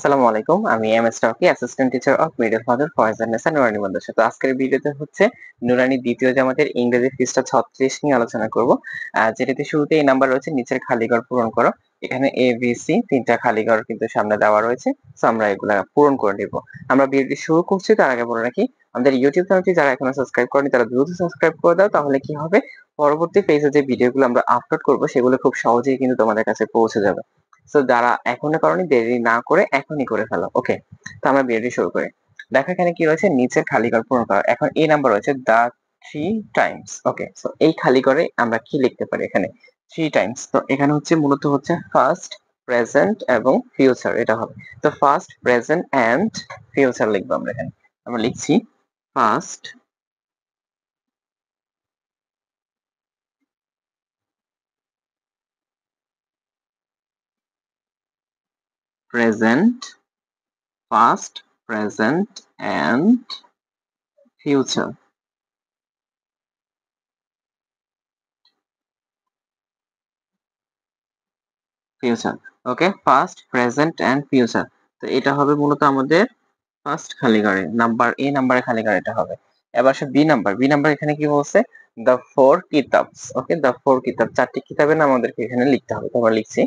আসসালামু আলাইকুম। আমি M S Rocky, assistant teacher of middle father Faizunnesa Nurani Madrasa. তো আজকের ভিডিওতে হচ্ছে নুরানী দ্বিতীয় জামাতের ইংরেজি পৃষ্ঠা 36 নিয়ে আলোচনা করব। যেটাতে শুরুতে এই নাম্বার রয়েছে নিচের খালি ঘর পূরণ করো। এখানে এ, বি, সি ৩ টা খালি ঘর কিন্তু সামনে দেওয়া রয়েছে। সো আমরা এগুলা পূরণ করে নিব। আমরা ভিডিওটি শুরু করছি তার আগে বলে রাখি, আমাদের ইউটিউব চ্যানেলটি যারা এখনো সাবস্ক্রাইব করেনি তারা দ্রুত সাবস্ক্রাইব করে দাও। তাহলে কি হবে, পরবর্তী পেজে যে ভিডিওগুলো আমরা আপলোড করব সেগুলো খুব সহজেই কিন্তু তোমাদের কাছে পৌঁছে যাবে। সো যারা এখনো করনি দেরি না করে এখনই করে ফেলো। ওকে, তো আমরা ভিডিওটি শুরু করি। দেখো এখানে কি রয়েছে, নিচের খালি ঘর পূরণ করা। এখন এই নাম্বার রয়েছে the three times. Okay, so এই খালি ঘরে আমরা কি লিখতে পারি? এখানে থ্রি টাইমস, তো এখানে হচ্ছে মূলত হচ্ছে ফার্স্ট, প্রেজেন্ট এবং ফিউচার এটা হবে। তো ফার্স্ট, প্রেজেন্ট এন্ড ফিউচার লিখবো আমরা এখানে। আমরা লিখছি first, present, first, present and future. Future, okay, past, present and future. তো এটা হবে মূলত আমাদের ফার্স্ট খালি ঘরে, নাম্বার এ নাম্বারে খালি ঘর এটা হবে। এবার আসে বি নাম্বার। বি নাম্বার এখানে কি বলছে, দ্য ফোর কিতাবস। ওকে, দ্য ফোর কিতাব, চারটি কিতাবের নাম আমাদেরকে এখানে লিখতে হবে। তো আমরা লিখছি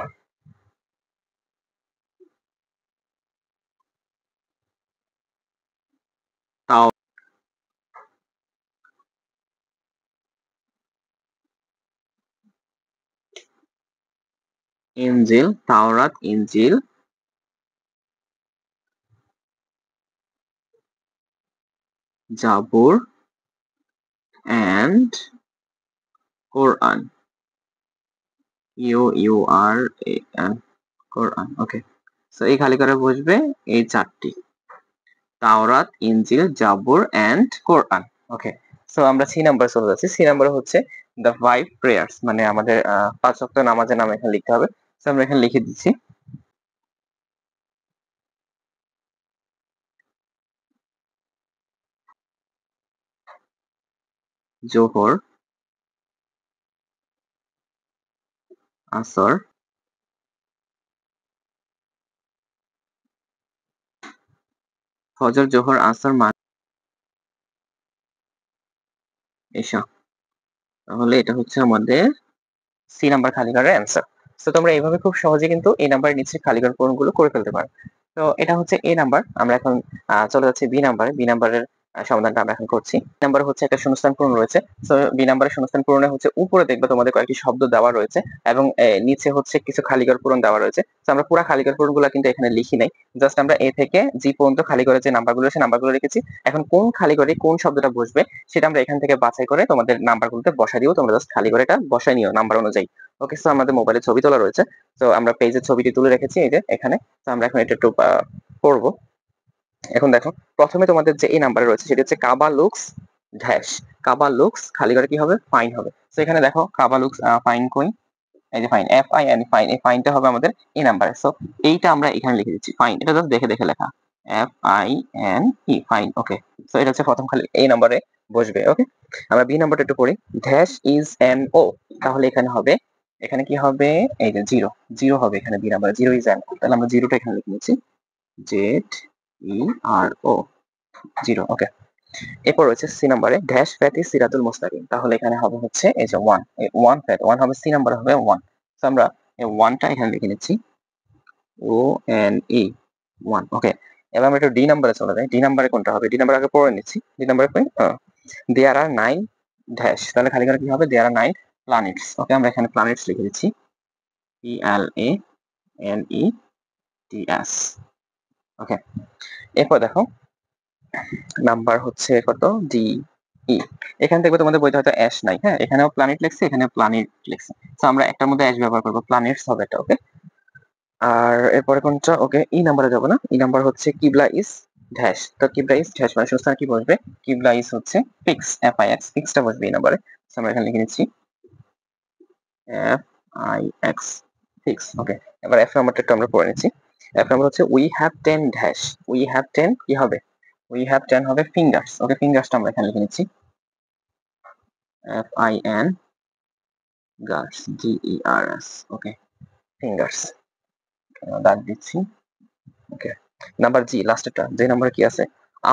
তাও, Injil, Tawrat, Injil, Zabur and Quran. QURAN, Quran. Okay, so এই খালি করে বসবে এই চারটি, Tawrat, Injil, Zabur and Quran. Okay, so আমরা সি নাম্বার চলে যাচ্ছি। সি নাম্বার হচ্ছে দ্য ফাইভ প্রেয়ার্স, মানে আমাদের 5 ওয়াক্ত নামাজের নাম এখানে লিখতে হবে। সো আমরা এখানে লিখে দিচ্ছি জোহর, আসর, ফজর, জোহর, আসর, এশা। তাহলে এটা হচ্ছে আমাদের সি নাম্বার খালি ঘরের অ্যান্সার। তো তোমরা এইভাবে খুব সহজে কিন্তু এই নাম্বারের নিচে খালি ঘর পূরণগুলো করে ফেলতে পারো। তো এটা হচ্ছে এ নাম্বার। আমরা এখন চলে যাচ্ছি বি নাম্বারে। বি নাম্বারের সমাধানটা আমরা এখন করছি। নাম্বার হচ্ছে একটা শূন্যস্থান পূরণ রয়েছে। তো বি নাম্বারের শূন্যস্থান পূরণে হচ্ছে উপরে দেখবে তোমাদের কয়েকটি শব্দ দেওয়া রয়েছে এবং নিচে হচ্ছে কিছু খালি ঘর পূরণ দেওয়া রয়েছে। তো আমরা পুরা খালি ঘর পূরণগুলো কিন্তু এখানে লিখি নাই। জাস্ট আমরা এ থেকে জি পর্যন্ত খালি ঘরে যে নাম্বারগুলো আছে নাম্বারগুলো রেখেছি। এখন কোন খালি ঘরে কোন শব্দটা বসবে সেটা আমরা এখান থেকে বাছাই করে তোমাদের নাম্বারগুলোতে বসাই দিব। তোমরা জাস্ট খালি ঘরে এটা বসাই নিও নাম্বার অনুযায়ী। ওকে, সো আমাদের মোবাইলে ছবি তোলা রয়েছে। তো আমরা পেজের ছবিটি তুলে রেখেছি এই যে এখানে। তো আমরা এখন এটা একটু পড়বো। এখন দেখো, প্রথমে তোমাদের যে এই নাম্বারে রয়েছে সেটি হচ্ছে কাবা লুকস ড্যাশ। কাবা লুকস খালি করে কি হবে, ফাইন হবে। তো এখানে দেখো কাবা লুকস ফাইন কই, এই যে ফাইন, FIN, ফাইন। এই ফাইনটা হবে আমাদের এই নাম্বারে। সো এইটা আমরা এখানে লিখে দিচ্ছি ফাইন। এটা জাস্ট দেখে দেখে লেখা, FINE, ফাইন। ওকে, সো এটা হচ্ছে প্রথম খালি এই নাম্বারে বসবে। ওকে, আমরা বি নাম্বারটা একটু পড়ি। ড্যাশ ইজ এন ও, তাহলে এখানে হবে, এখানে কি হবে, এই যে জিরো। জিরো হবে এখানে বি নাম্বারে, জিরো ইজ এন ও। তাহলে আমরা জিরোটা এখানে লিখে নিচ্ছি, ZERO, জিরো। ওকে, এরপর রয়েছে সি নাম্বারে ড্যাশ ফ্যাট ইজ সিরাতুল মুস্তাকিম। তাহলে এখানে হবে হচ্ছে এই যে ওয়ান, ওয়ান ফ্যাট, ওয়ান হবে সি নাম্বারে হবে ওয়ান। তো আমরা এই ওয়ানটা এখানে লিখে নিচ্ছি, ONE, ওয়ান। ওকে, এবার আমরা একটু ডি নাম্বারে চলে যাই। ডি নাম্বারে কোনটা হবে, ডি নাম্বার আগে পড়ে নিচ্ছি। ডি নাম্বারে কই, দেয়ার আর নাইন ড্যাশ। তাহলে খালি করে কি হবে, দেয়ার আর নাইন প্ল্যানেটস। ওকে, আমরা এখানে প্ল্যানেটস লিখে দিচ্ছি, PLANETS। ওকে, এরপর দেখো নাম্বার হচ্ছে কত, ডি ই। এখানে দেখবে তোমাদের বইতে হয়তো অ্যাশ নাই। হ্যাঁ, এখানেও প্ল্যানেট লিখছে, এখানে প্ল্যানেট লিখছে। তো আমরা একটার মধ্যে অ্যাশ ব্যবহার করবো, প্ল্যানেটস হবে এটা। ওকে, আর এরপরে কোনটা, ওকে ই নাম্বারে যাবো না। ই নাম্বার হচ্ছে কিবলা ইস ড্যাশ। তো কিবলা ইস ড্যাশ মানে শূন্যস্থানে কি বসবে, কিবলা ইস হচ্ছে ফিক্স, FIX, ফিক্সটা বসবে এই নাম্বারে। তো আমরা এখানে লিখে নিচ্ছি FIX, ফিক্স। ওকে, এবার এফ নাম্বারটা একটু আমরা পড়ে নিচ্ছি। এফ নাম্বার হচ্ছে we have 10 dash. We have 10 কি হবে, উই হ্যাভ 10 হবে ফিঙ্গার্স। ওকে, ফিঙ্গার্সটা আমরা এখানে লিখে নিচ্ছি, FIN, গার্স, GERS। ওকে, ফিঙ্গার্স দাগ দিচ্ছি। ওকে, নাম্বার জি লাস্টেরটা, যে নাম্বার কি আছে,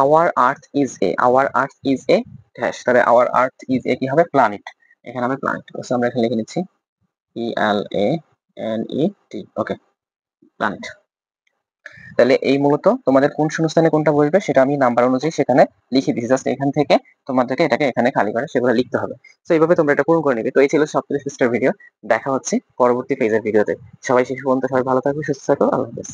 our earth is a, our earth is a dash, তাহলে আওয়ার আর্থ ইজ এ কি হবে, প্ল্যানেট। এখানে হবে প্ল্যানেট, আমরা এখানে লিখে নিচ্ছি PLANET, ওকে, প্ল্যানেট। তাহলে এই মূলত তোমাদের কোন শূন্যস্থানে কোনটা বসবে সেটা আমি নাম্বার অনুযায়ী সেখানে লিখে দিয়েছি, জাস্ট এখান থেকে তোমাদেরকে এটাকে এখানে খালি করে সেগুলো লিখতে হবে। তো এইভাবে তোমরা এটা পূরণ করে নিবে। তো এই ছিল সপ্তম পৃষ্ঠার ভিডিও। দেখা হচ্ছে পরবর্তী পেজের ভিডিওতে। সবাই শেষ পর্যন্ত সবাই ভালো থাকবে, সুস্থ থাকো, আল্লাহ হাফেজ।